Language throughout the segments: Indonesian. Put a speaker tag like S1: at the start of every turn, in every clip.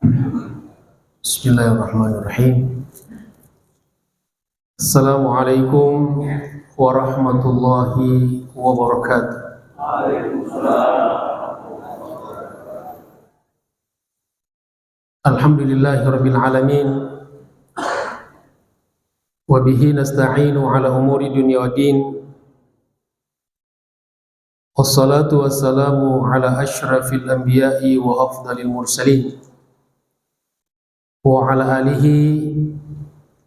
S1: Bismillahirrahmanirrahim. Assalamualaikum warahmatullahi wabarakatuh. Alhamdulillahirabbil alamin. Wa bihi nasta'inu ala umuri dunya waddin. Wassalatu wassalamu ala asyrafil anbiya'i wa afdalil mursalin. Wa ala alihi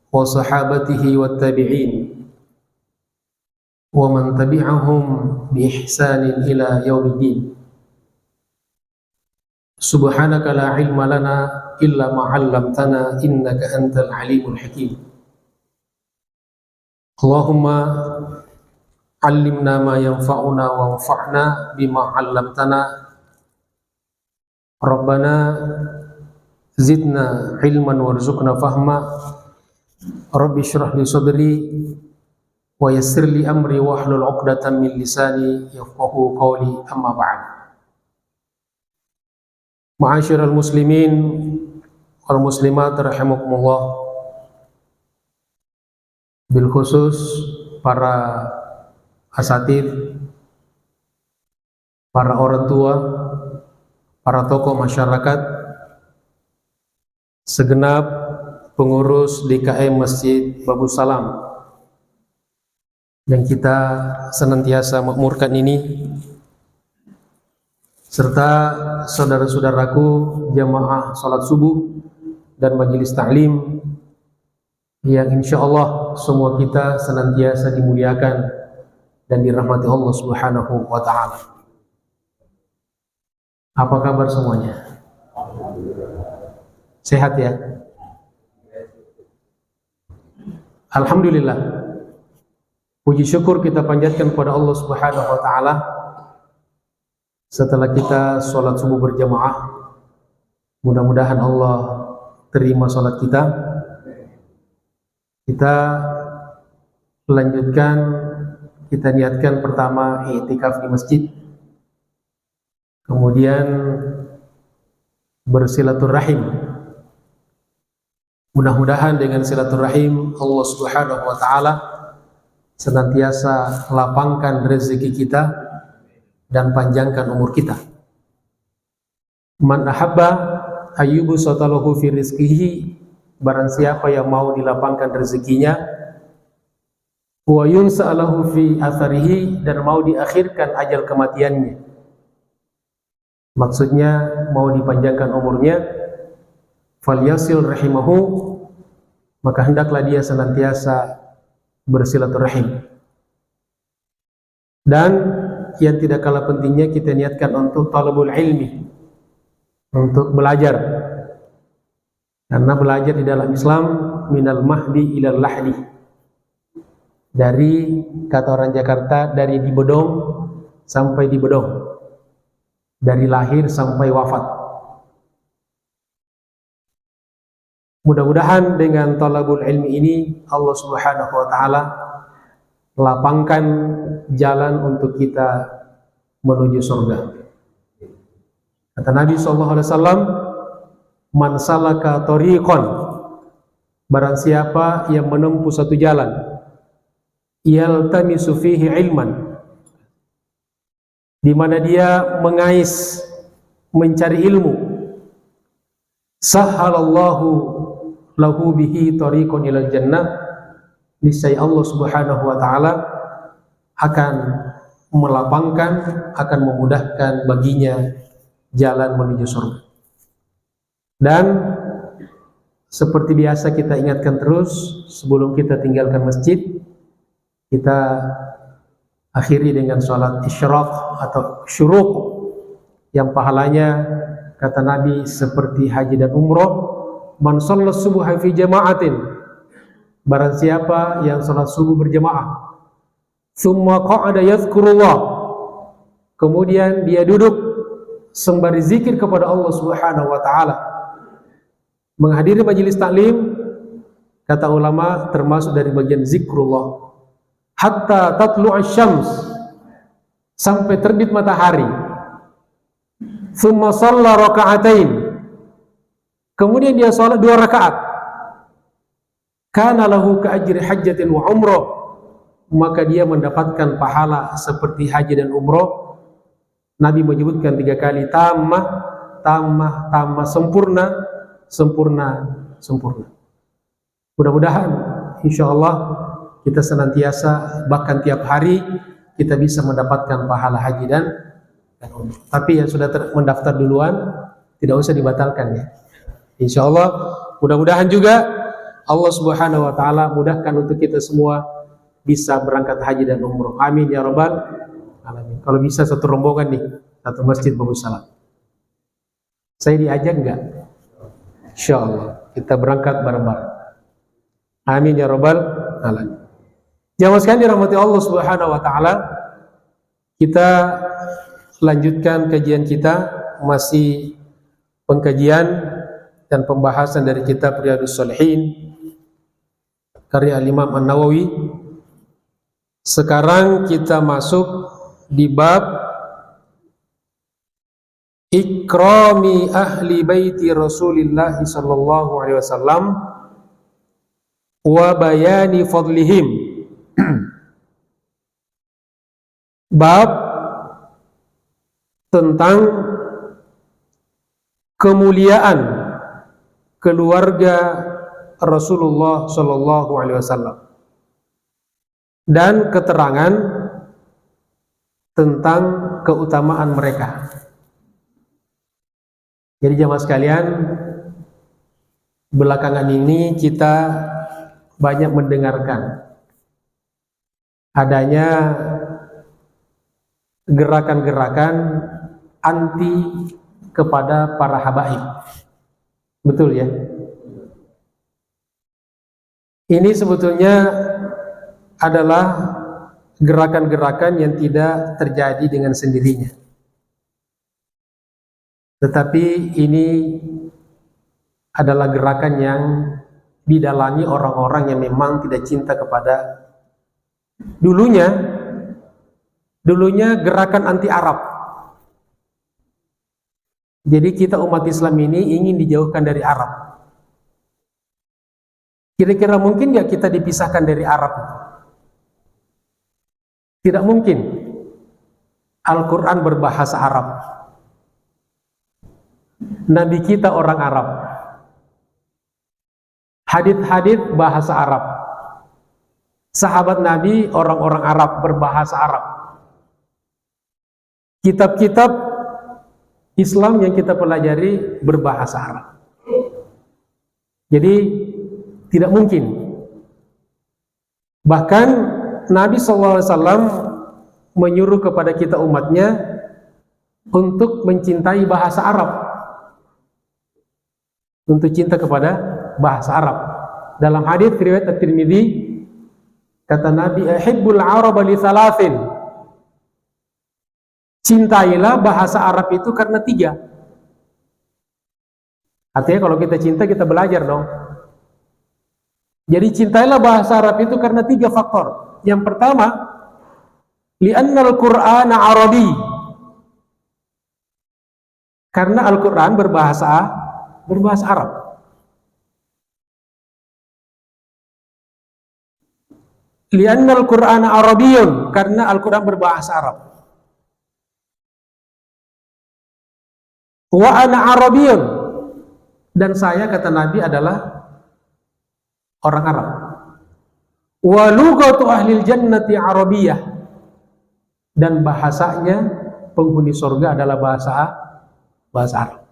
S1: wa sahabatihi wat tabi'in wa man tabi'ahum bi ihsanin ila yaumiddin. Subhanaka la ilma lana illa ma 'allamtana innaka antal alimul hakim. Allahumma 'allimna ma yanfa'una wa anfa'na bima 'allamtana. Rabbana zidna ilman warzuqna fahma. Rabbi shrah li sadri wa yassir li amri wahlul 'uqdatam min lisani yafqahu qawli, amma ba'd. Ma'asyiral muslimin wal muslimat rahimakumullah, bil khusus para asatidz, para orang tua, para tokoh masyarakat, segenap pengurus DKM Masjid Babus Salam yang kita senantiasa makmurkan ini, serta saudara-saudaraku jamaah salat subuh dan majelis ta'lim yang insyaallah semua kita senantiasa dimuliakan dan dirahmati Allah Subhanahu wa ta'ala. Apa kabar semuanya? Sehat ya? Alhamdulillah. Puji syukur kita panjatkan kepada Allah Subhanahu wa ta'ala. Setelah kita sholat subuh berjamaah, mudah-mudahan Allah terima sholat kita. Kita lanjutkan, kita niatkan pertama i'tikaf di masjid, kemudian bersilaturahim. Mudah-mudahan dengan silaturahim Allah Subhanahu wa ta'ala senantiasa lapangkan rezeki kita dan panjangkan umur kita. Man ahabba ayyubu satalahu fi rizqihi, barang siapa yang mau dilapangkan rezekinya, wa yunsa'alahu fi atharihi, dan mau diakhirkan ajal kematiannya. Maksudnya mau dipanjangkan umurnya, falyasil rahimahu, maka hendaklah dia senantiasa bersilaturahim. Dan yang tidak kalah pentingnya kita niatkan untuk talabul ilmi, untuk belajar. Karena belajar di dalam Islam minal mahdi ilal lahdi, dari kata orang Jakarta, dari di bedong sampai di bedong, dari lahir sampai wafat. Mudah-mudahan dengan talabul ilmi ini Allah Subhanahu wa ta'ala lapangkan jalan untuk kita menuju surga. Kata Nabi SAW, man salaka tariqan, barang siapa yang menempuh satu jalan, yaltamisu fihi ilman, di mana dia mengais mencari ilmu, sahhalallahu lahu bihi tariqan ilal jannah, niscaya Allah Subhanahu wa ta'ala akan melapangkan, akan memudahkan baginya jalan menuju surga. Dan seperti biasa kita ingatkan terus sebelum kita tinggalkan masjid, kita akhiri dengan sholat isyraq atau syuruq, yang pahalanya kata Nabi seperti haji dan umroh. Man shallas subuha fi jama'atin, barang siapa yang salat subuh berjamaah, summa qa'ada yadhkurullah, kemudian dia duduk sembari zikir kepada Allah Subhanahu wa ta'ala, menghadiri majelis taklim, kata ulama termasuk dari bagian zikrullah, hatta tatlu'a syams, sampai terbit matahari. Tsumma shalla raka'atain, kemudian dia sholat 2 rakaat, kana lahu ka ajri hajjatin wa umrah, maka dia mendapatkan pahala seperti haji dan umroh. Nabi menyebutkan 3 kali, tamah, tamah, tamah, sempurna, sempurna, sempurna. Mudah-mudahan insyaallah kita senantiasa, bahkan tiap hari kita bisa mendapatkan pahala haji dan umroh. Tapi yang sudah mendaftar duluan tidak usah dibatalkan ya. Insyaallah mudah-mudahan juga Allah Subhanahu wa taala mudahkan untuk kita semua bisa berangkat haji dan umroh. Amin ya rabbal alamin. Kalau bisa satu rombongan nih, satu masjid bagus salam. Saya diajak enggak? Insyaallah kita berangkat bareng-bareng. Amin ya rabbal alamin. Jamaah sekalian dirahmati Allah Subhanahu wa taala, kita lanjutkan kajian kita, masih pengkajian dan pembahasan dari kitab Riyadhus Shalihin karya Imam An-Nawawi. Sekarang kita masuk di bab ikrami ahli baiti Rasulillah sallallahu alaihi wasallam wa bayani fadlihim. Bab tentang kemuliaan keluarga Rasulullah sallallahu alaihi wasallam dan keterangan tentang keutamaan mereka. Jadi jamaah sekalian, belakangan ini kita banyak mendengarkan adanya gerakan-gerakan anti kepada para habaib. Betul ya? Ini sebetulnya adalah gerakan-gerakan yang tidak terjadi dengan sendirinya. Tetapi ini adalah gerakan yang didalangi orang-orang yang memang tidak cinta kepada dulunya gerakan anti Arab. Jadi kita umat Islam ini ingin dijauhkan dari Arab. Kira-kira mungkin nggak kita dipisahkan dari Arab? Tidak mungkin. Al-Quran berbahasa Arab. Nabi kita orang Arab. Hadits-hadits bahasa Arab. Sahabat Nabi orang-orang Arab, berbahasa Arab. Kitab-kitab Islam yang kita pelajari berbahasa Arab. Jadi tidak mungkin. Bahkan Nabi SAW menyuruh kepada kita umatnya untuk mencintai bahasa Arab, untuk cinta kepada bahasa Arab. Dalam hadis riwayat At-Tirmidzi, kata Nabi, "Ahibbul Araba li thalathin." Cintailah bahasa Arab itu karena 3. Artinya kalau kita cinta, kita belajar dong. Jadi cintailah bahasa Arab itu karena 3 faktor. Yang pertama, li'annal Qur'ana Arabi. Karena Al-Quran berbahasa Arab. Li'annal Qur'ana Arabiyyun, karena Al-Quran berbahasa Arab. Wa ana Arabiyyun, dan saya, kata Nabi, adalah orang Arab. Wa lughatu ahlil jannati Arabiyyah, dan bahasanya penghuni surga adalah bahasa Arab.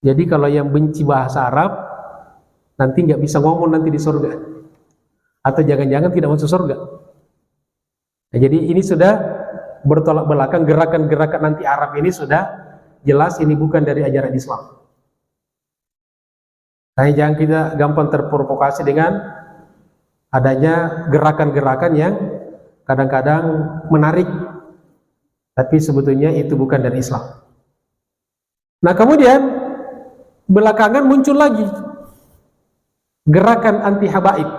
S1: Jadi kalau yang benci bahasa Arab nanti nggak bisa ngomong nanti di surga, atau jangan-jangan tidak masuk surga. Nah, jadi ini sudah bertolak belakang, gerakan-gerakan anti Arab ini sudah jelas ini bukan dari ajaran Islam. Nah, jangan kita gampang terprovokasi dengan adanya gerakan-gerakan yang kadang-kadang menarik, tapi sebetulnya itu bukan dari Islam. Nah, kemudian belakangan muncul lagi gerakan anti habaib.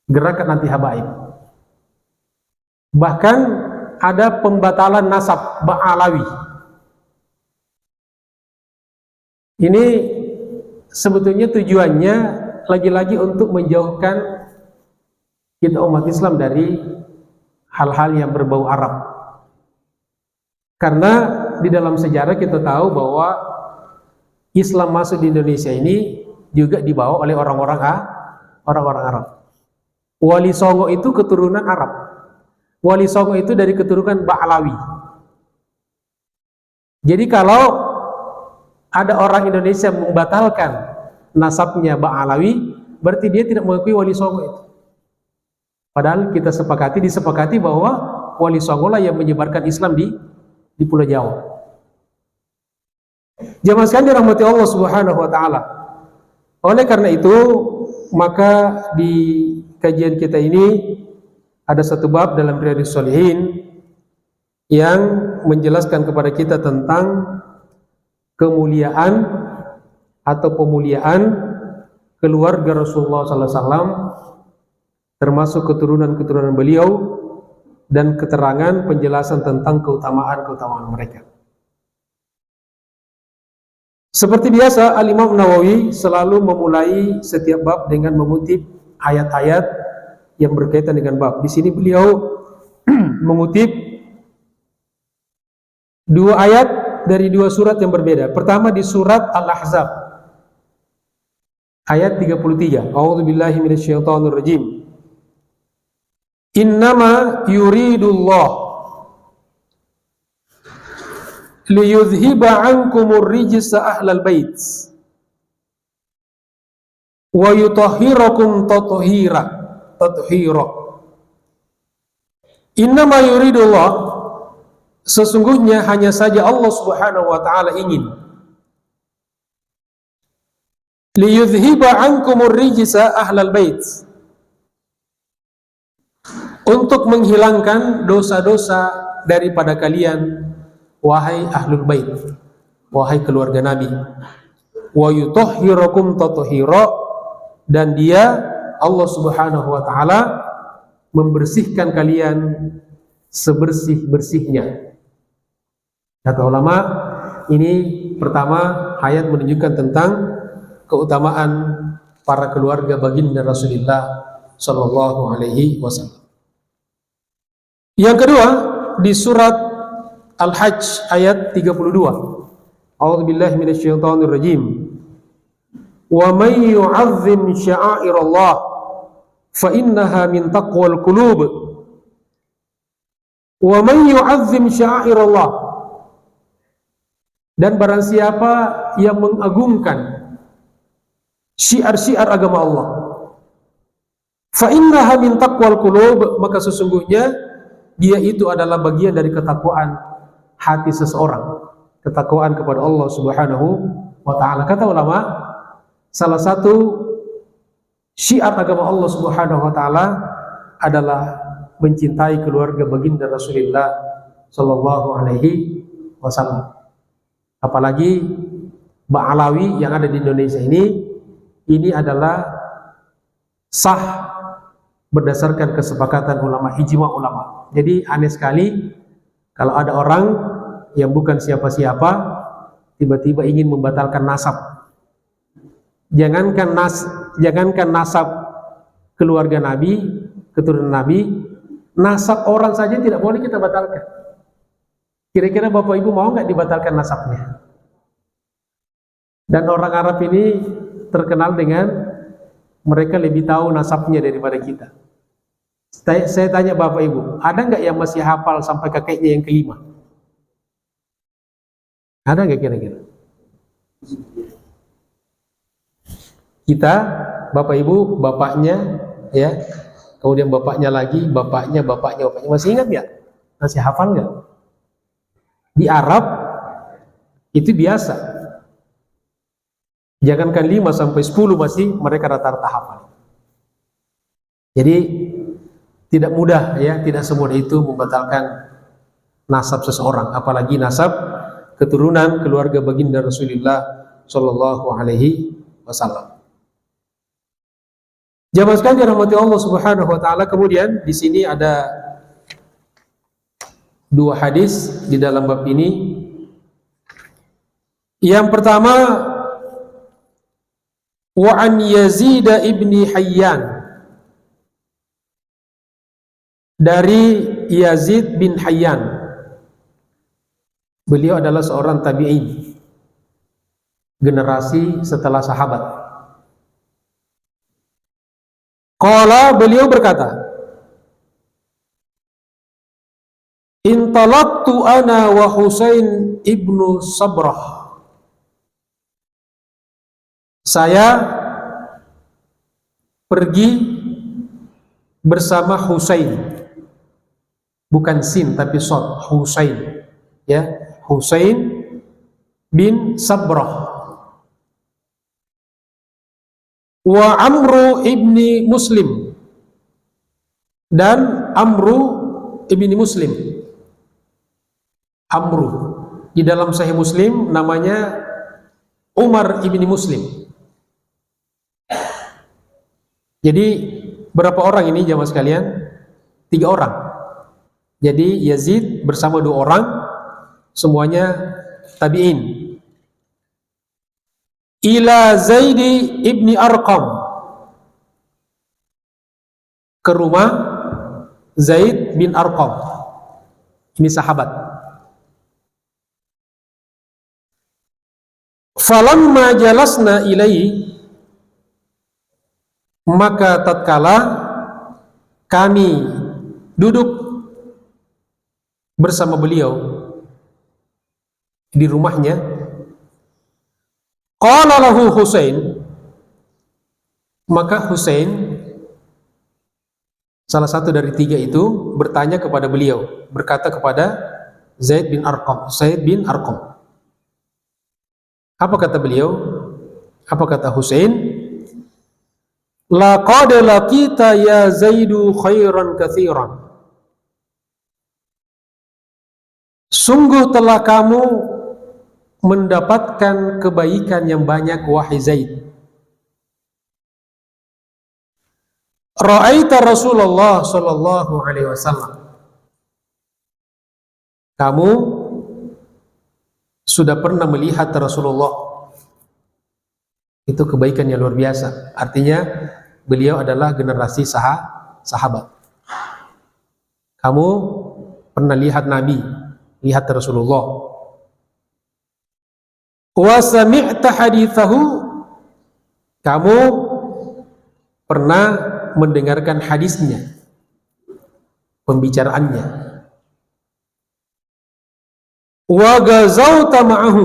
S1: Gerakan anti habaib. Bahkan ada pembatalan nasab Ba'alawi. Ini sebetulnya tujuannya lagi-lagi untuk menjauhkan kita umat Islam dari hal-hal yang berbau Arab. Karena di dalam sejarah kita tahu bahwa Islam masuk di Indonesia ini juga dibawa oleh orang-orang Arab. Wali Songo itu keturunan Arab. Wali Songo itu dari keturunan Ba'alawi. Jadi kalau ada orang Indonesia membatalkan nasabnya Ba'alawi, berarti dia tidak mengakui Wali Songo itu. Padahal kita disepakati bahwa Wali Songo lah yang menyebarkan Islam di Pulau Jawa. Jamaah sekalian dirahmati Allah Subhanahu wa taala. Oleh karena itu, maka di kajian kita ini ada satu bab dalam Riyadhus Shalihin yang menjelaskan kepada kita tentang kemuliaan atau pemuliaan keluarga Rasulullah SAW, termasuk keturunan-keturunan beliau, dan keterangan penjelasan tentang keutamaan-keutamaan mereka. Seperti biasa, Al-Imam Nawawi selalu memulai setiap bab dengan mengutip ayat-ayat yang berkaitan dengan bab. Di sini beliau mengutip dua ayat dari dua surat yang berbeda. Pertama di surat Al-Ahzab ayat 33. A'udzubillahi minasyaitonirrajim. Innama yuridullah liyudhiba ankumur rijsa ahlal bait wa yutahhirakum tathira. Innama yuridullah, sesungguhnya hanya saja Allah Subhanahu wa taala ingin liyudhiba ankumur rijsa ahlal bait, untuk menghilangkan dosa-dosa daripada kalian, wahai ahlul bait, wahai keluarga Nabi. Wa yutahhirakum tathira, dan dia Allah Subhanahu wa taala membersihkan kalian sebersih-bersihnya. Kata ulama, ini pertama ayat menunjukkan tentang keutamaan para keluarga baginda Rasulullah sallallahu alaihi wasallam. Yang kedua di surat Al-Hajj ayat 32. A'udzubillahi minasyaitonirrajim. Wa may yu'azzim sya'airallah fa innaha min taqwal qulub. Wa may yu'azzim sya'airallah, dan barang siapa yang mengagungkan syiar-syiar agama Allah, fa innaha min taqwal qulub, maka sesungguhnya dia itu adalah bagian dari ketakwaan hati seseorang, ketakwaan kepada Allah Subhanahu wa taala. Kata ulama, salah satu syiar agama Allah Subhanahu wa taala adalah mencintai keluarga baginda Rasulullah sallallahu alaihi wasallam. Apalagi Ba'alawi yang ada di Indonesia ini adalah sah berdasarkan kesepakatan ulama, ijma ulama. Jadi aneh sekali kalau ada orang yang bukan siapa-siapa tiba-tiba ingin membatalkan nasab. Jangankan nasab keluarga Nabi, keturunan Nabi, nasab orang saja tidak boleh kita batalkan. Kira-kira Bapak Ibu mau nggak dibatalkan nasabnya? Dan orang Arab ini terkenal dengan mereka lebih tahu nasabnya daripada kita. Saya tanya Bapak Ibu, ada nggak yang masih hafal sampai kakeknya yang kelima? Ada nggak kira-kira? Kita, Bapak Ibu, bapaknya, ya, kemudian bapaknya lagi, bapaknya, masih ingat nggak? Masih hafal nggak? Di Arab itu biasa. Jangankan 5 sampai 10 masih mereka rata-rata hafal. Jadi tidak mudah, ya, tidak semudah itu membatalkan nasab seseorang, apalagi nasab keturunan keluarga baginda Rasulullah sallallahu alaihi wasallam. Jamaah sekalian dirahmati Allah Subhanahu wa taala, kemudian di sini ada dua hadis di dalam bab ini. Yang pertama wa an Yazid ibni Hayyan, dari Yazid bin Hayyan. Beliau adalah seorang tabi'in, generasi setelah sahabat. Qala, beliau berkata, intalaqtu ana wa Husain ibnu Sabrah. Saya pergi bersama Husain, bukan sin tapi sod, Husain, ya, Husain bin Sabrah, wa Amru ibni Muslim, dan Amru ibni Muslim. Amru di dalam Sahih Muslim namanya Umar ibni Muslim. Jadi berapa orang ini jamaah sekalian? 3 orang. Jadi Yazid bersama 2 orang, semuanya tabi'in. Ila Zaid ibni Arqam, ke rumah Zaid bin Arqam. Ini sahabat. Falamma jalasna ilaihi, maka tatkala kami duduk bersama beliau di rumahnya, qala lahu Husain, maka Husain, salah satu dari 3 itu, bertanya kepada beliau, berkata kepada Zaid bin Arqam, Zaid bin Arqam. Apa kata beliau? Apa kata Husain? Laqad laqita ya Zaidu khairan katsiran. Sungguh telah kamu mendapatkan kebaikan yang banyak, wahai Zaid. Ra'aita Rasulullah sallallahu alaihi wasallam. Kamu sudah pernah melihat Rasulullah. Itu kebaikan yang luar biasa. Artinya beliau adalah generasi sahabat. Kamu pernah lihat Nabi, lihat Rasulullah. Wa sami'ta hadithahu, kamu pernah mendengarkan hadisnya, pembicaraannya. Wa gazauta ma'ahu,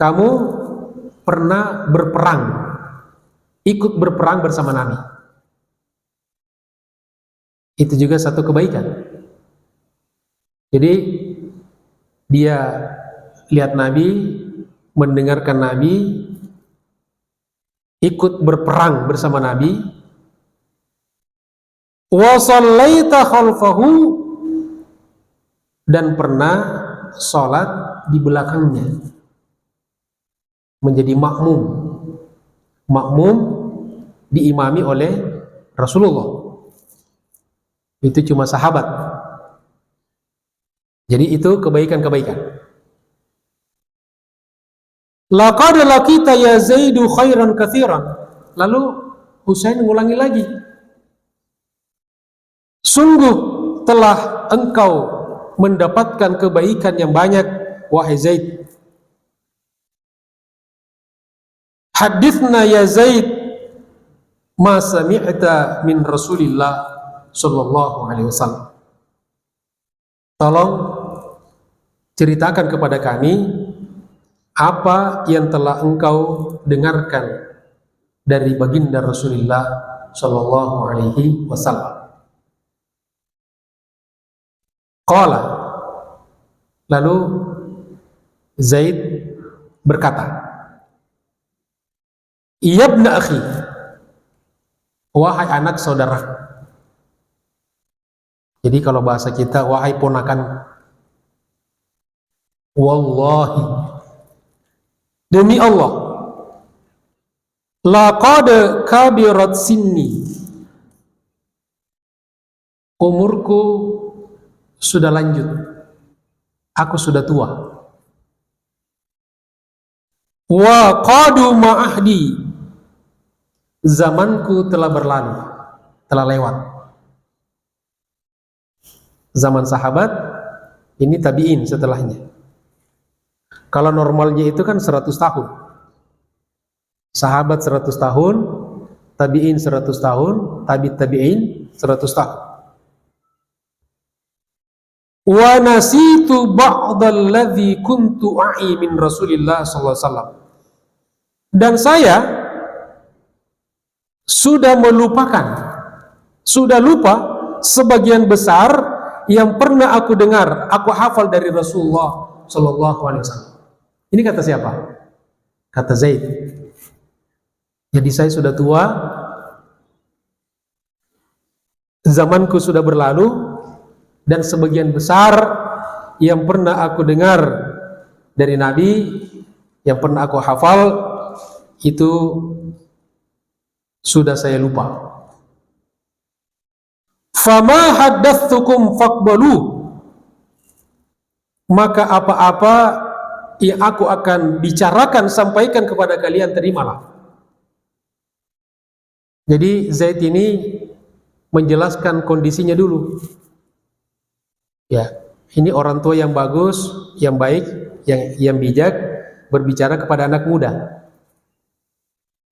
S1: kamu pernah berperang, ikut berperang bersama Nabi. Itu juga satu kebaikan. Jadi dia lihat Nabi, mendengarkan Nabi, ikut berperang bersama Nabi. Wa shallaita khalfahu, dan pernah sholat di belakangnya, menjadi makmum diimami oleh Rasulullah. Itu cuma sahabat. Jadi itu kebaikan-kebaikan. Laqad laqita ya Zaidu khairan katsiran. Lalu Husain mengulangi lagi, sungguh telah engkau mendapatkan kebaikan yang banyak, wahai Zaid. Hadithna ya Zaid ma sami'ta min Rasulillah sallallahu alaihi wasallam. Tolong ceritakan kepada kami apa yang telah engkau dengarkan dari baginda Rasulullah sallallahu alaihi wasallam. Qala, lalu Zaid berkata, Iyabna akhi, wahai anak saudara. Jadi kalau bahasa kita, wahai ponakan. Wallahi, demi Allah, laqad kabirat sinni, umurku sudah lanjut, aku sudah tua. Wa qaduma ahdi, zamanku telah berlalu, telah lewat. Zaman sahabat, ini tabi'in setelahnya. Kalau normalnya itu kan 100 tahun. Sahabat 100 tahun, tabi'in 100 tahun, tabi'in 100 tahun. Wa nasitu ba'dal ladzi kuntu a'i min Rasulillah sallallahu alaihi wasallam. Dan saya sudah melupakan, sudah lupa sebagian besar yang pernah aku dengar, aku hafal dari Rasulullah sallallahu alaihi wasallam. Ini kata siapa? Kata Zaid. Jadi saya sudah tua, zamanku sudah berlalu, dan sebagian besar yang pernah aku dengar dari Nabi, yang pernah aku hafal, itu sudah saya lupa. Fama haddatsukum faqbalu, maka apa-apa yang aku akan bicarakan, sampaikan kepada kalian, terimalah. Jadi Zaid ini menjelaskan kondisinya dulu. Ya, ini orang tua yang bagus, yang baik, yang bijak, berbicara kepada anak muda.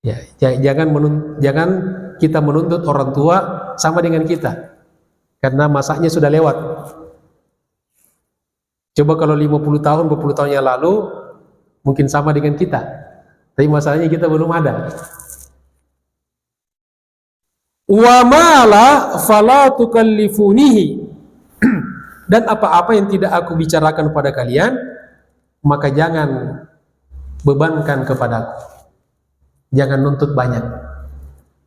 S1: Ya, jangan kita menuntut orang tua sama dengan kita, karena masanya sudah lewat. Coba kalau 50 tahun, 20 tahun yang lalu, mungkin sama dengan kita, tapi masalahnya kita belum ada. Wa mala fala tukallifunihi, dan apa-apa yang tidak aku bicarakan pada kalian, maka jangan bebankan kepadaku, jangan nuntut banyak.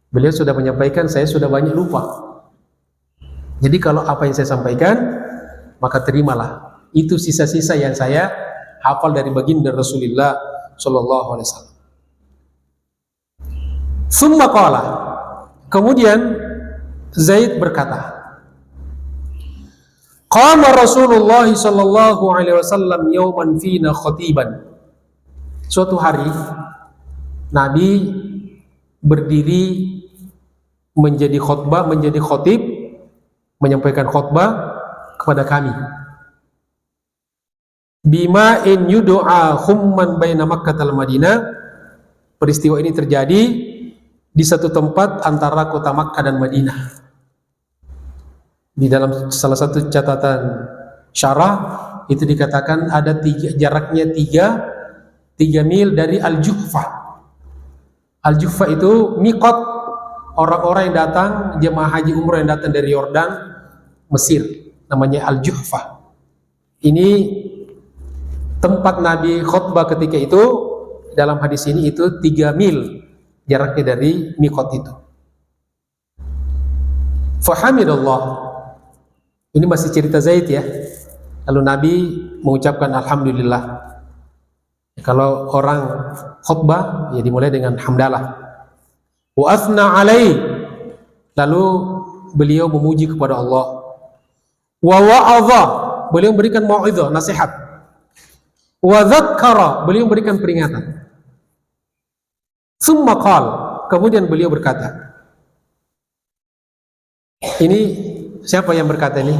S1: Beliau sudah menyampaikan, saya sudah banyak lupa. Jadi kalau apa yang saya sampaikan, maka terimalah. Itu sisa-sisa yang saya hafal dari baginda Rasulullah sallallahu alaihi wasallam. Summa qala, kemudian Zaid berkata, qama Rasulullah sallallahu alaihi wasallam yauman fina khatiban. Suatu hari Nabi berdiri menjadi khutbah, menjadi khatib, menyampaikan khutbah kepada kami. Bima in yud'a khumman baina Makkah wal Madinah. Peristiwa ini terjadi di satu tempat antara kota Makkah dan Madinah. Di dalam salah satu catatan syarah itu dikatakan ada jaraknya 3 mil dari Al-Juhfah. Al-Juhfah itu miqat orang-orang yang datang, jemaah haji umrah yang datang dari Yordan, Mesir, namanya Al-Juhfah. Ini tempat Nabi khutbah ketika itu. Dalam hadis ini itu 3 mil jaraknya dari miqat itu. Fahamidallah. Ini masih cerita Zaid ya. Lalu Nabi mengucapkan alhamdulillah. Kalau orang khutbah ya dimulai dengan hamdalah. Wa asna alaih. Lalu beliau memuji kepada Allah. Wa wa'adha, beliau memberikan mau'izah, nasihat. Wa dzakkara, beliau memberikan peringatan. Summa qal, kemudian beliau berkata. Ini siapa yang berkata ini?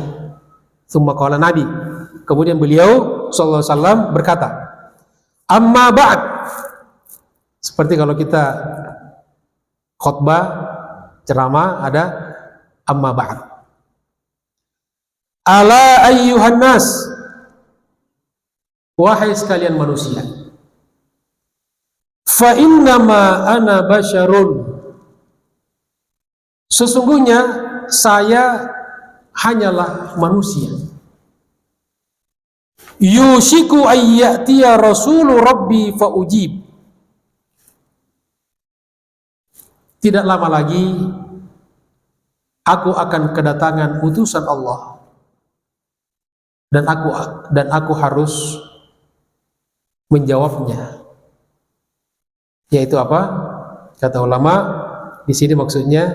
S1: Summa qala, Nabi. Kemudian beliau sallallahu alaihi wasallam berkata, amma ba'd. Seperti kalau kita khutbah, ceramah ada amma ba'd. Ala ayyuhan nas, wahai sekalian manusia, fa innama ana basyarun, sesungguhnya saya hanyalah manusia. Yushiku ayyatiya rasulu rabbi fa ujib. Tidak lama lagi aku akan kedatangan utusan Allah, dan aku harus menjawabnya. Yaitu apa? Kata ulama, di sini maksudnya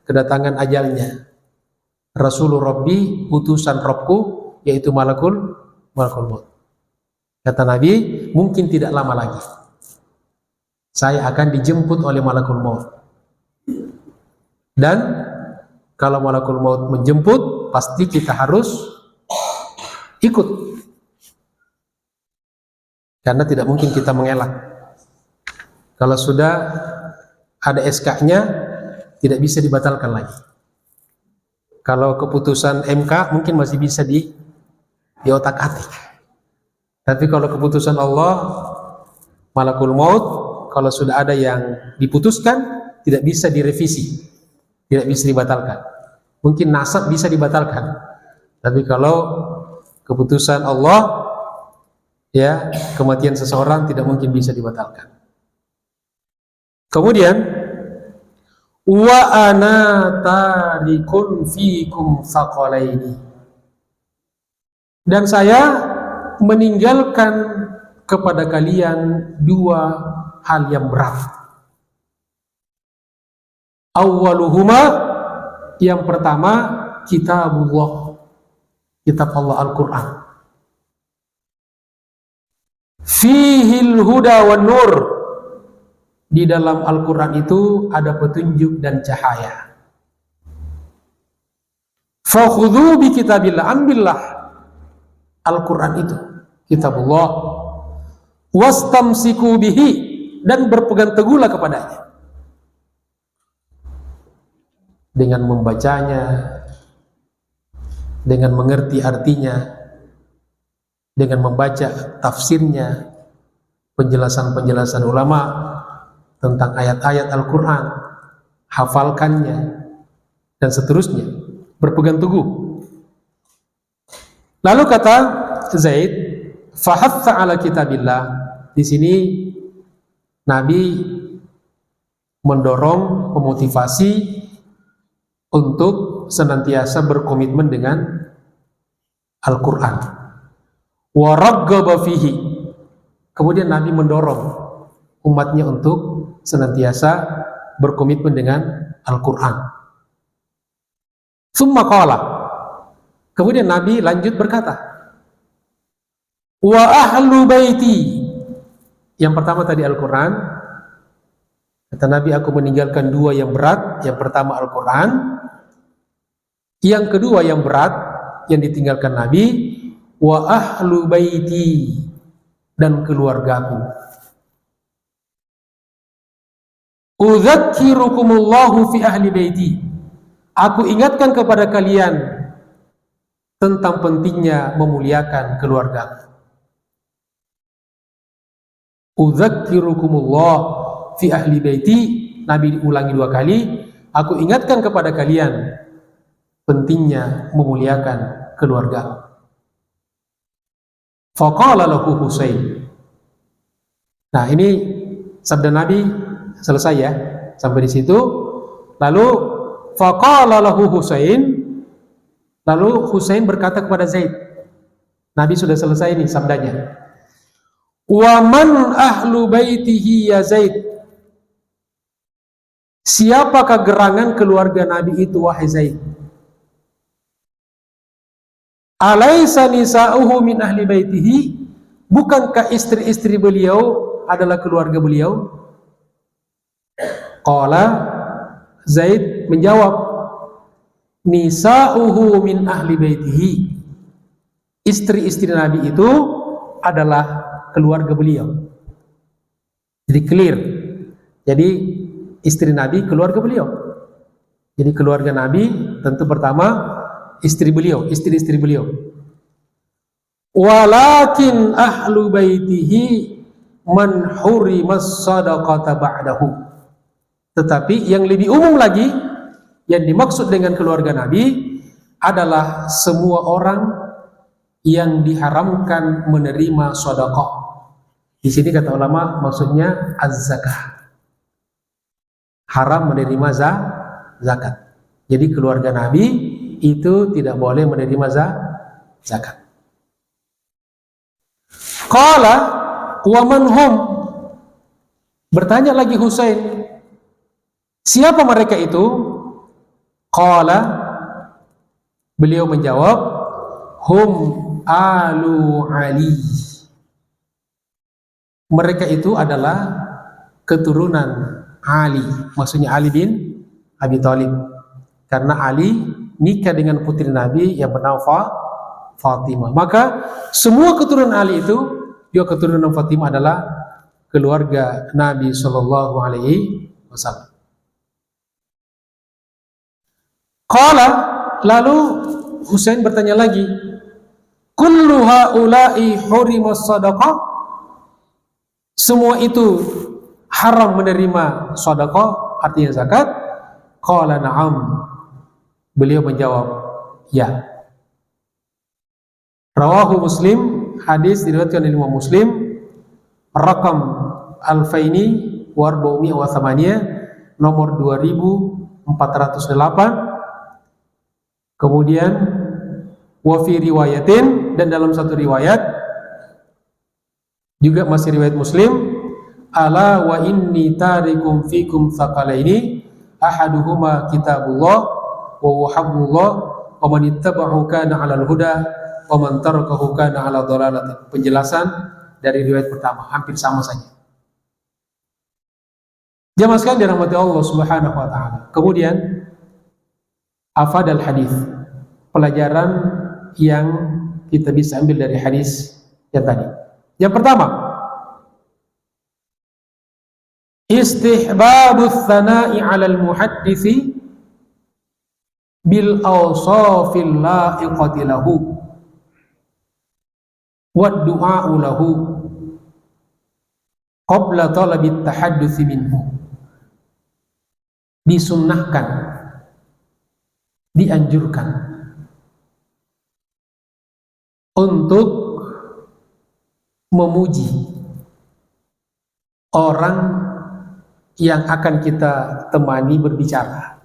S1: kedatangan ajalnya. Rasulur Rabbi, utusan Rabbku, yaitu malakul maut. Kata Nabi, mungkin tidak lama lagi. saya akan dijemput oleh malakul maut. Dan kalau malakul maut menjemput, pasti kita harus ikut. Karena tidak mungkin kita mengelak. Kalau sudah ada SK-nya, tidak bisa dibatalkan lagi. Kalau keputusan MK mungkin masih bisa di otak-atik. Tapi kalau keputusan Allah, malakul maut, kalau sudah ada yang diputuskan, tidak bisa direvisi, tidak bisa dibatalkan. Mungkin nasab bisa dibatalkan, tapi kalau keputusan Allah, ya, kematian seseorang tidak mungkin bisa dibatalkan. Kemudian, wa ana tarikun fikum thaqalaini, dan saya meninggalkan kepada kalian dua hal yang berat. Awwaluhuma, yang pertama, kitabullah, kitab Allah Al-Quran. Fihil huda wan nur, di dalam Al-Quran itu ada petunjuk dan cahaya. Fakhudhu bi kitabillah, ambillah Al-Quran itu, kitabullah, wastamsiku bihi, dan berpegang teguhlah kepadanya. Dengan membacanya, dengan mengerti artinya, dengan membaca tafsirnya, penjelasan-penjelasan ulama tentang ayat-ayat Al-Quran, hafalkannya, dan seterusnya, berpegang teguh. Lalu kata Zaid, fahatha ala kitabillah. Di sini Nabi mendorong, memotivasi untuk senantiasa berkomitmen dengan Al-Quran. Wa raggaba fihi. Kemudian Nabi mendorong umatnya untuk senantiasa berkomitmen dengan Al-Quran. Summa qala. Kemudian Nabi lanjut berkata, wa ahlu baiti. Yang pertama tadi Al-Quran. Kata Nabi, aku meninggalkan dua yang berat. Yang pertama Al-Quran. Yang kedua yang berat yang ditinggalkan Nabi, wa ahlu baiti, dan keluargaku. Udzakirukumullahu fi ahli baiti. Aku ingatkan kepada kalian tentang pentingnya memuliakan keluarga. Udzakirukumullah fi ahli baiti. Nabi diulangi dua kali. Aku ingatkan kepada kalian pentingnya memuliakan keluarga. Faqala lahu Husain. Nah, ini sabda Nabi selesai ya, sampai di situ. Lalu faqala lahu Husain. Lalu Husain berkata kepada Zaid. Nabi sudah selesai nih sabdanya. Wa man ahlu baitihi ya Zaid. Siapakah gerangan keluarga Nabi itu wahai Zaid? Alaysa nisa'uhu min ahli baitihi? Bukankah istri-istri beliau adalah keluarga beliau? Qala, Zaid menjawab, nisa'uhu min ahli baitihi. Istri-istri Nabi itu adalah keluarga beliau. Jadi clear. Jadi istri Nabi keluarga beliau. Jadi keluarga Nabi tentu pertama istri beliau, istri-istri beliau. Walakin ahlu baitihi man hurimas sadaqata ba'dahu. Tetapi yang lebih umum lagi, yang dimaksud dengan keluarga Nabi adalah semua orang yang diharamkan menerima sedekah. Di sini kata ulama maksudnya az-zakah. Haram menerima zakat. Jadi keluarga Nabi itu tidak boleh menerima zakat. Qala wa man hum. Bertanya lagi Husain, siapa mereka itu? Qala, beliau menjawab, hum alu Ali. Mereka itu adalah keturunan Ali, maksudnya Ali bin Abi Thalib. Karena Ali nikah dengan putri Nabi yang bernama Fatimah. Maka semua keturunan Ali itu, juga keturunan Fatimah adalah keluarga Nabi Shallallahu Alaihi Wasallam. Qala, lalu Husain bertanya lagi, kullu haula'i hurimas sadaqah? Semua itu haram menerima sedekah, artinya zakat? Qala na'am. Beliau menjawab, ya. Rawahu Muslim, hadis diriwayatkan oleh Imam Muslim, rakam Al-Faini Warba'umiyah wa Thamaniyah, nomor 2408. Kemudian wafi riwayatin, dan dalam satu riwayat juga masih riwayat Muslim, ala wa inni tarikum fikum thaqalaini ahaduhuma kitabullah wa wahabullah wa man ittaba'u kana 'alal huda wa man tarakahu kana 'ala dhalalatin. Penjelasan dari riwayat pertama hampir sama saja. Jamaah sekalian dirahmati Allah Subhanahu wa taala. Kemudian afadal hadis, pelajaran yang kita bisa ambil dari hadis yang tadi. Yang pertama, istihbabus tsana'i 'alal muhadditsi bil awsafil la'iqati lahu wad du'a'u lahu qabla talabit tahadduts minhu. Disunnahkan, dianjurkan untuk memuji orang yang akan kita temani berbicara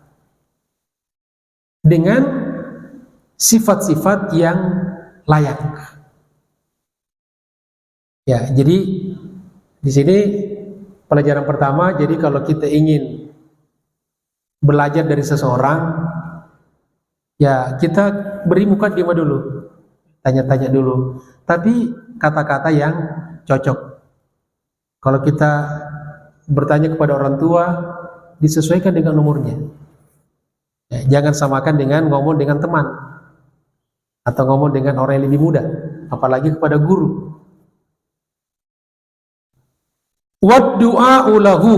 S1: dengan sifat-sifat yang layak. Ya, jadi di sini pelajaran pertama, jadi kalau kita ingin belajar dari seseorang, ya kita beri mukadimah dulu, tanya-tanya dulu, tapi kata-kata yang cocok. Kalau kita bertanya kepada orang tua, disesuaikan dengan umurnya. Ya, jangan samakan dengan ngomong dengan teman atau ngomong dengan orang yang lebih muda, apalagi kepada guru. Wad du'a'u lahu,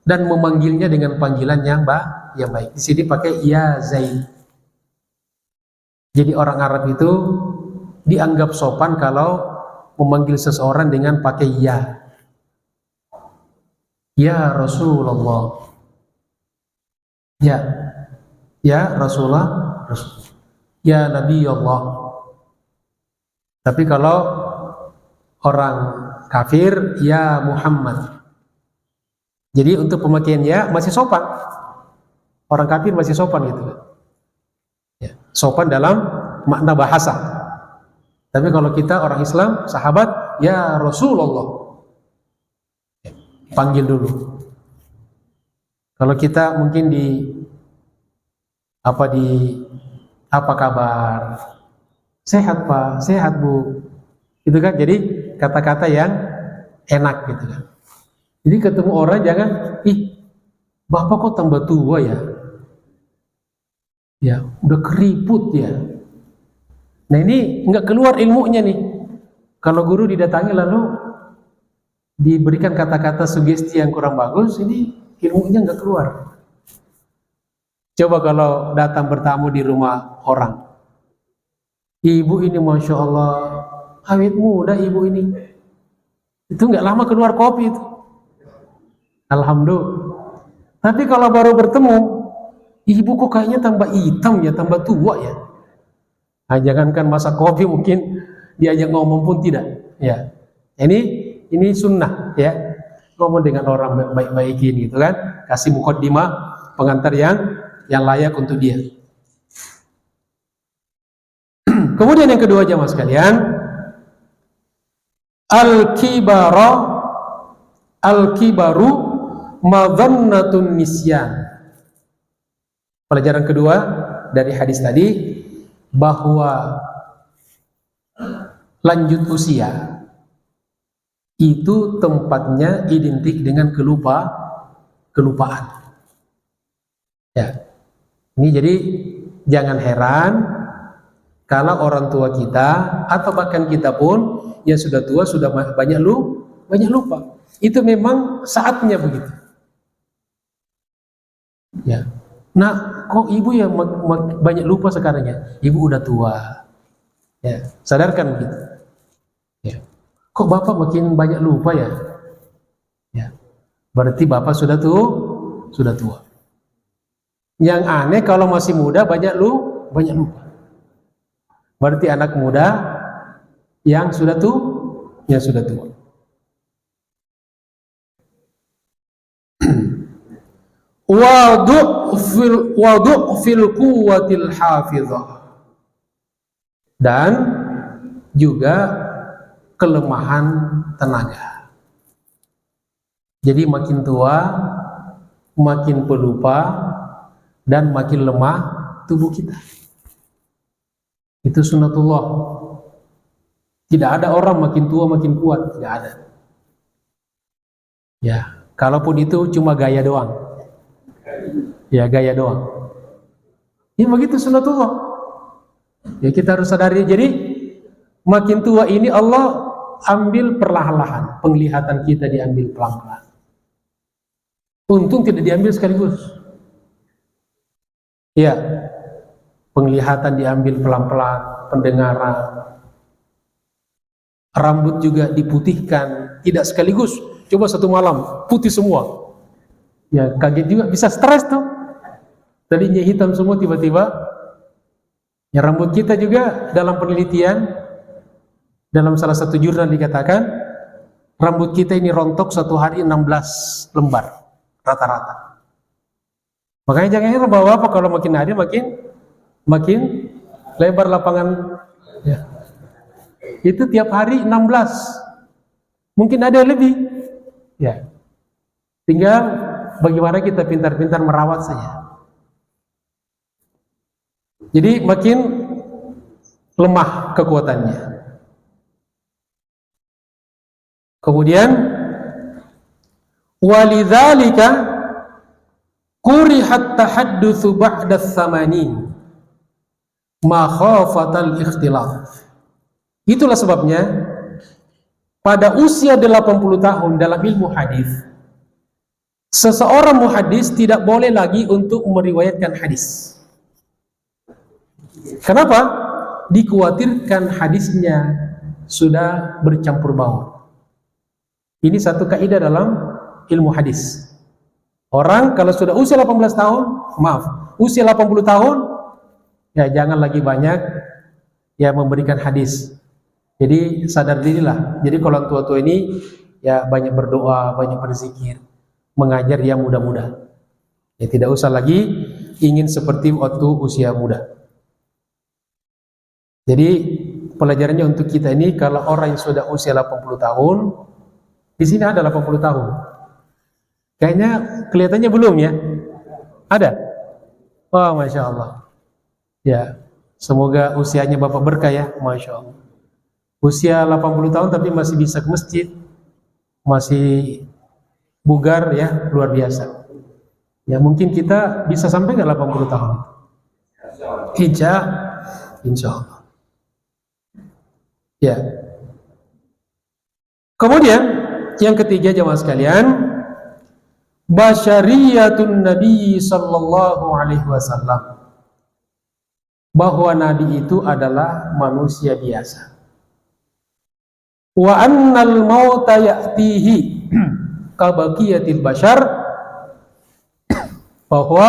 S1: dan memanggilnya dengan panggilan yang baik. Di sini pakai ya Zaid. Jadi orang Arab itu dianggap sopan kalau memanggil seseorang dengan pakai ya. Ya Rasulullah. Ya Rasulullah. Ya Nabi Allah. Tapi kalau orang kafir, ya Muhammad. Jadi untuk pemakaian ya masih sopan. Orang kafir masih sopan gitu. Ya, sopan dalam makna bahasa. Tapi kalau kita orang Islam, sahabat, ya Rasulullah. Ya, panggil dulu. Kalau kita mungkin apa kabar? Sehat Pak, sehat Bu. Itu kan jadi kata-kata yang enak gitu kan. Jadi ketemu orang jangan, Bapak kok tambah tua ya? Ya, udah keriput ya. Nah ini nggak keluar ilmunya nih. Kalau guru didatangi lalu diberikan kata-kata sugesti yang kurang bagus, ini ilmunya nggak keluar. Coba kalau datang bertamu di rumah orang, ibu ini Masya Allah, awet muda ibu ini. Itu nggak lama keluar kopi itu. Alhamdulillah. Tapi kalau baru bertemu, ibu kok kayaknya tambah hitam ya, tambah tua ya. Nah, jangankan masa kopi, mungkin diajak ngomong pun tidak. Ya, ini sunnah ya, ngomong dengan orang baik-baikin gitu kan, kasih muqaddimah, pengantar yang layak untuk dia. Kemudian yang kedua jamaah sekalian, al-kibaru madhannatun nisyan. Pelajaran kedua dari hadis tadi, bahwa lanjut usia itu tempatnya identik dengan kelupaan. Ya. Ini jadi jangan heran kalau orang tua kita atau bahkan kita pun yang sudah tua sudah banyak lupa. Itu memang saatnya begitu. Ya. Nah, kok ibu ya banyak lupa sekarang ya? Ibu udah tua. Ya, sadarkan begitu. Ya. Kok bapak makin banyak lupa ya? Ya. Berarti bapak sudah tua. Yang aneh kalau masih muda banyak lupa. Berarti anak muda yang sudah tua. Wadu' fil quwwatil hafizah, dan juga kelemahan tenaga. Jadi makin tua makin pelupa dan makin lemah tubuh kita. Itu sunnatullah. Tidak ada orang makin tua makin kuat, tidak ada. Ya, kalaupun itu cuma gaya doang. Ya, gaya doang. Ya begitu sunnatullah. Ya kita harus sadari. Jadi makin tua ini Allah ambil perlahan-lahan, penglihatan kita diambil pelan-pelan. Untung tidak diambil sekaligus. Ya, penglihatan diambil pelan-pelan, pendengaran, rambut juga diputihkan, tidak sekaligus. Coba satu malam putih semua. Ya kaget juga, bisa stres tuh. Tadinya hitam semua tiba-tiba. Ya rambut kita juga dalam penelitian, dalam salah satu jurnal dikatakan rambut kita ini rontok satu hari 16 lembar rata-rata. Makanya jangan heran bahwa apa kalau makin hari makin lebar lapangan. Ya. Itu tiap hari 16. Mungkin ada yang lebih. Ya. Tinggal bagaimana kita pintar-pintar merawat saja. Jadi makin lemah kekuatannya. Kemudian walidzalika kurihat tahaddutsu ba'da tsamanin makhafatal ikhtilaf. Itulah sebabnya pada usia 80 tahun dalam ilmu hadis seseorang muhadis tidak boleh lagi untuk meriwayatkan hadis. Kenapa? Dikhawatirkan hadisnya sudah bercampur baur. Ini satu kaidah dalam ilmu hadis. Orang kalau sudah usia 18 tahun, usia 80 tahun, ya jangan lagi banyak ya memberikan hadis. Jadi sadar dirilah. Jadi kalau tua-tua ini ya banyak berdoa, banyak berzikir, mengajar yang muda-muda. Ya tidak usah lagi ingin seperti waktu usia muda. Jadi pelajarannya untuk kita ini, kalau orang yang sudah usia 80 tahun, di sini ada 80 tahun. Kayaknya kelihatannya belum ya? Ada? Wah, Masya Allah. Ya, semoga usianya Bapak berkah ya, Masya Allah. Usia 80 tahun tapi masih bisa ke masjid, masih bugar ya, luar biasa. Ya mungkin kita bisa sampai ke 80 tahun. Insya Allah. Ya. Kemudian yang ketiga jemaah sekalian, basyariyatun Nabi sallallahu alaihi wasallam, bahwa Nabi itu adalah manusia biasa. Wa annal mauta ya'tihi kabaqiyatil bashar, bahwa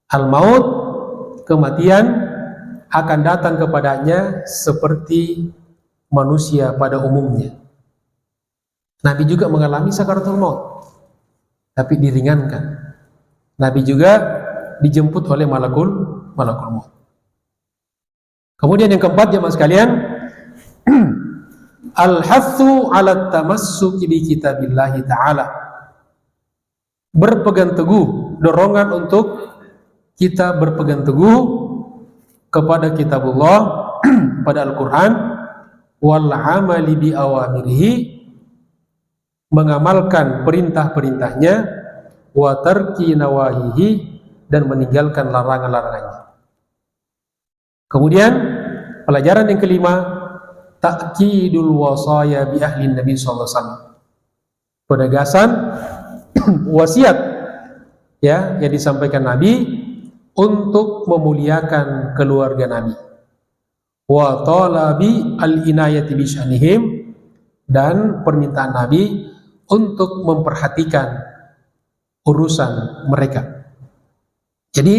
S1: al-maut, kematian, akan datang kepadanya seperti manusia pada umumnya. Nabi juga mengalami sakaratul maut, tapi diringankan. Nabi juga dijemput oleh malakul maut. Kemudian yang keempat jemaah sekalian, al-hathu 'ala tamassuki bi kitabillahi ta'ala, berpegang teguh, dorongan untuk kita berpegang teguh kepada kitabullah, pada Al-Quran, wal amali bi awamirihi, mengamalkan perintah-perintahnya, wa tarki nawahihi, dan meninggalkan larangan-larangannya. Kemudian pelajaran yang kelima, ta'kidul wasaya bi ahli Nabi sallallahu alaihi wasallam. Penegasan wasiat ya yang disampaikan Nabi untuk memuliakan keluarga Nabi. Wa talabi al-inayati bi sya'nihim, dan permintaan Nabi untuk memperhatikan urusan mereka. Jadi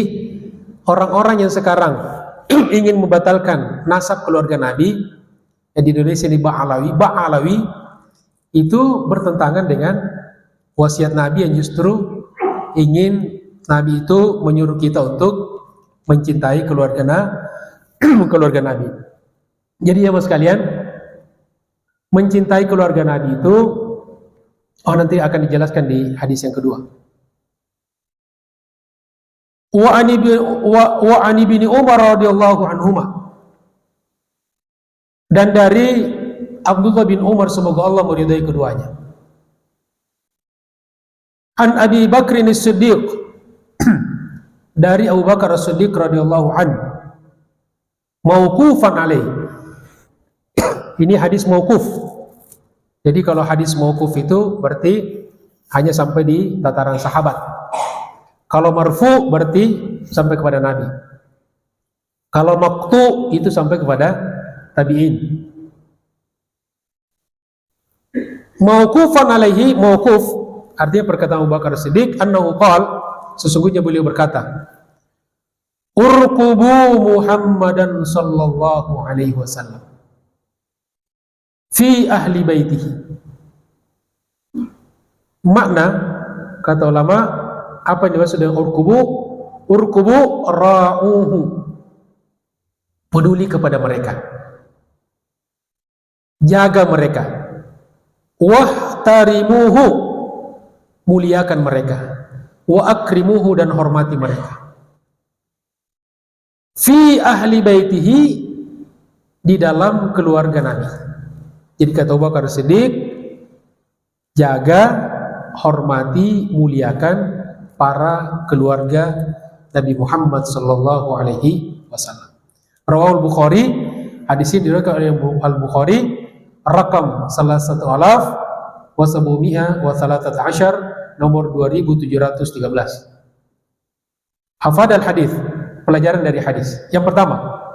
S1: orang-orang yang sekarang ingin membatalkan nasab keluarga Nabi yang di Indonesia ini Ba'alawi itu bertentangan dengan wasiat Nabi yang justru ingin Nabi itu menyuruh kita untuk mencintai keluarga Nabi. Jadi ya mas sekalian, mencintai keluarga Nabi itu nanti akan dijelaskan di hadis yang kedua. Wa an ibni Umar radhiyallahu anhuma, dan dari Abdullah bin Umar, semoga Allah meridai keduanya. An Abi Bakr as-Siddiq, dari Abu Bakar as-Siddiq radhiyallahu anhu, mauqufan alaih. Ini hadis mauquf. Jadi kalau hadis mauquf itu berarti hanya sampai di tataran sahabat. Kalau marfu berarti sampai kepada Nabi. Kalau maqtu itu sampai kepada tabi'in. Mauqufan alaihi, mauquf artinya perkataan Abu Bakar Siddiq, annahu qala, sesungguhnya beliau berkata, urqubu Muhammadan sallallahu alaihi wasallam fi ahli baitihi. Makna kata ulama, apa yang dimaksud dengan urqubu? Urqubu ra'uhu, peduli kepada mereka, jaga mereka. Wahtarimuhu, muliakan mereka. Wa akrimuhu, dan hormati mereka. Fi ahli baitihi, di dalam keluarga Nabi. Jadi kata Abu Bakar Siddiq, jaga, hormati, muliakan para keluarga Nabi Muhammad sallallahu alaihi wasallam. Rawahul Bukhari, hadis ini diriwayatkan oleh Al-Bukhari, rakam 1,713, nomor 2713. Hafadz al-hadis, pelajaran dari hadis. Yang pertama,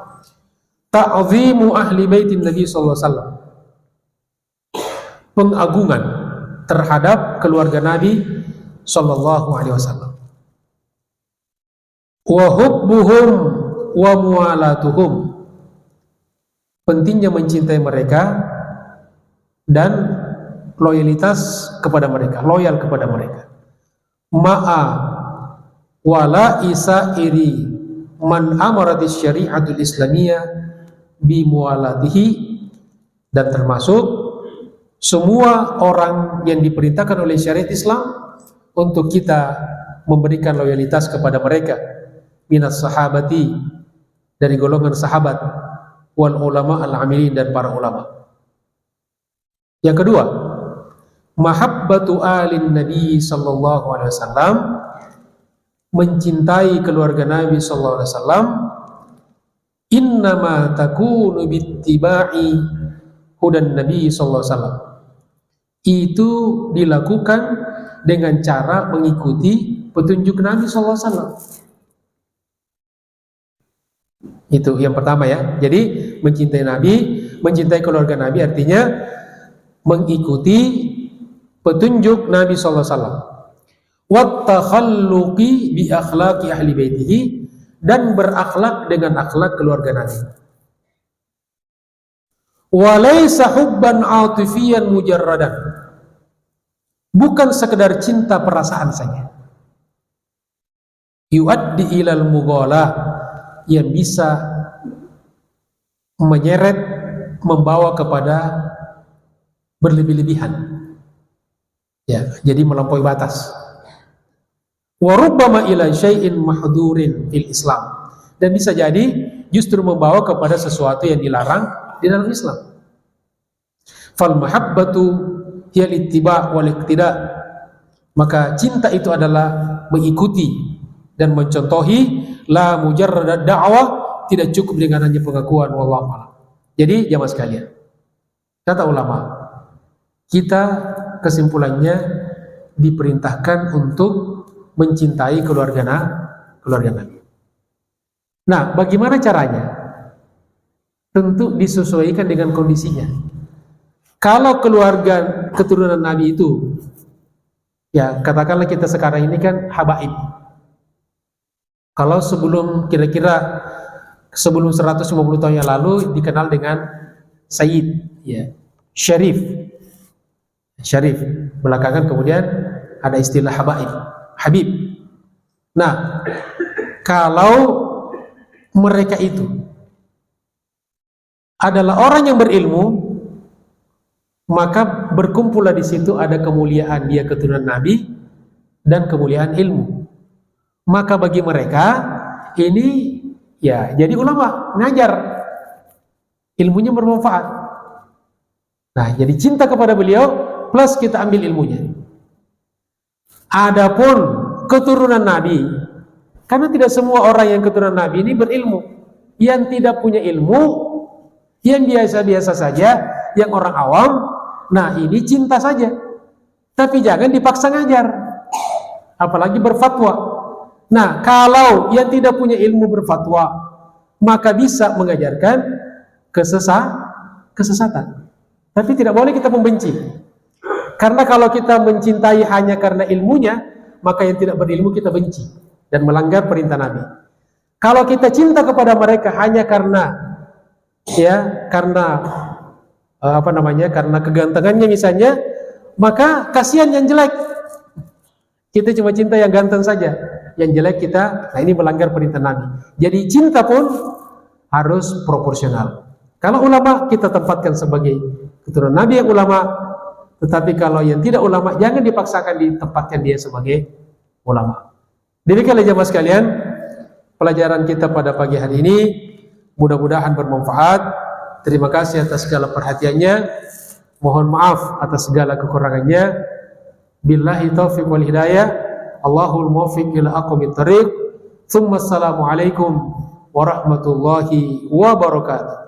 S1: ta'zimu ahli baitin Nabi sallallahu alaihi wasallam, pengagungan terhadap keluarga Nabi sallallahu alaihi wasallam. Wa hubbuhum wa muwalatuhum, pentingnya mencintai mereka dan loyalitas kepada mereka, loyal kepada mereka. Ma'a wala isairi man amaratis syari'atul islamiyah bimualatihi, dan termasuk semua orang yang diperintahkan oleh syariat Islam untuk kita memberikan loyalitas kepada mereka, minas sahabati, dari golongan sahabat, wal ulama al-amilin, dan para ulama. Yang kedua, mahabbatu alin Nabi sallallahu alaihi wasallam, mencintai keluarga Nabi sallallahu alaihi wasallam, innama takunu bittiba'i hudan Nabi sallallahu alaihi wasallam, itu dilakukan dengan cara mengikuti petunjuk Nabi sallallahu alaihi wasallam. Itu yang pertama ya. Jadi mencintai Nabi, mencintai keluarga Nabi artinya mengikuti petunjuk Nabi sallallahu alaihi wasallam. Wat takhalluqi bi akhlaqi ahli baitihi, dan berakhlak dengan akhlak keluarga Nabi. Wa laisa hubban atifiyan mujarradan, bukan sekedar cinta perasaan saja. Yuaddi ilal mughala, yang bisa menyeret, membawa kepada berlebih-lebihan, ya, jadi melampaui batas. Wa rubbama ila syai'in mahdurin fil Islam, dan bisa jadi justru membawa kepada sesuatu yang dilarang di dalam Islam. Fal mahabbatu hiyal ittiba' wal iqtida. Maka cinta itu adalah mengikuti dan mencontohi, la mujarrad da'wah, tidak cukup dengan hanya pengakuan, wallahu a'lam. Jadi jamaah sekalian, kata ulama, kita kesimpulannya diperintahkan untuk mencintai keluarga Nabi. Nah, bagaimana caranya? Tentu disesuaikan dengan kondisinya. Kalau keluarga keturunan Nabi itu, ya katakanlah kita sekarang ini kan habaib. Kalau kira-kira sebelum 150 tahun yang lalu dikenal dengan Sayyid, ya, Syarif. Belakangan kemudian ada istilah habaib, Habib. Nah, kalau mereka itu adalah orang yang berilmu, maka berkumpullah di situ ada kemuliaan dia keturunan Nabi dan kemuliaan ilmu. Maka bagi mereka ini ya jadi ulama, ngajar, ilmunya bermanfaat. Nah, jadi cinta kepada beliau plus kita ambil ilmunya. Adapun keturunan Nabi, karena tidak semua orang yang keturunan Nabi ini berilmu. Yang tidak punya ilmu, yang biasa-biasa saja, yang orang awam, nah ini cinta saja. Tapi jangan dipaksa ngajar, apalagi berfatwa. Nah, kalau yang tidak punya ilmu berfatwa, maka bisa mengajarkan kesesatan. Tapi tidak boleh kita membenci. Karena kalau kita mencintai hanya karena ilmunya, maka yang tidak berilmu kita benci dan melanggar perintah Nabi. Kalau kita cinta kepada mereka hanya karena karena kegantengannya misalnya, maka kasihan yang jelek. Kita cuma cinta yang ganteng saja, yang jelek kita, nah ini melanggar perintah Nabi. Jadi cinta pun harus proporsional. Kalau ulama kita tempatkan sebagai keturunan Nabi yang ulama, tetapi kalau yang tidak ulama jangan dipaksakan ditempatkan dia sebagai ulama. Demikianlah jemaah sekalian pelajaran kita pada pagi hari ini, mudah-mudahan bermanfaat. Terima kasih atas segala perhatiannya. Mohon maaf atas segala kekurangannya. Billahi taufiq wal hidayah. Allahul muwaffiq ila aqwamit thariq. Tsumma assalamu alaikum warahmatullahi wabarakatuh.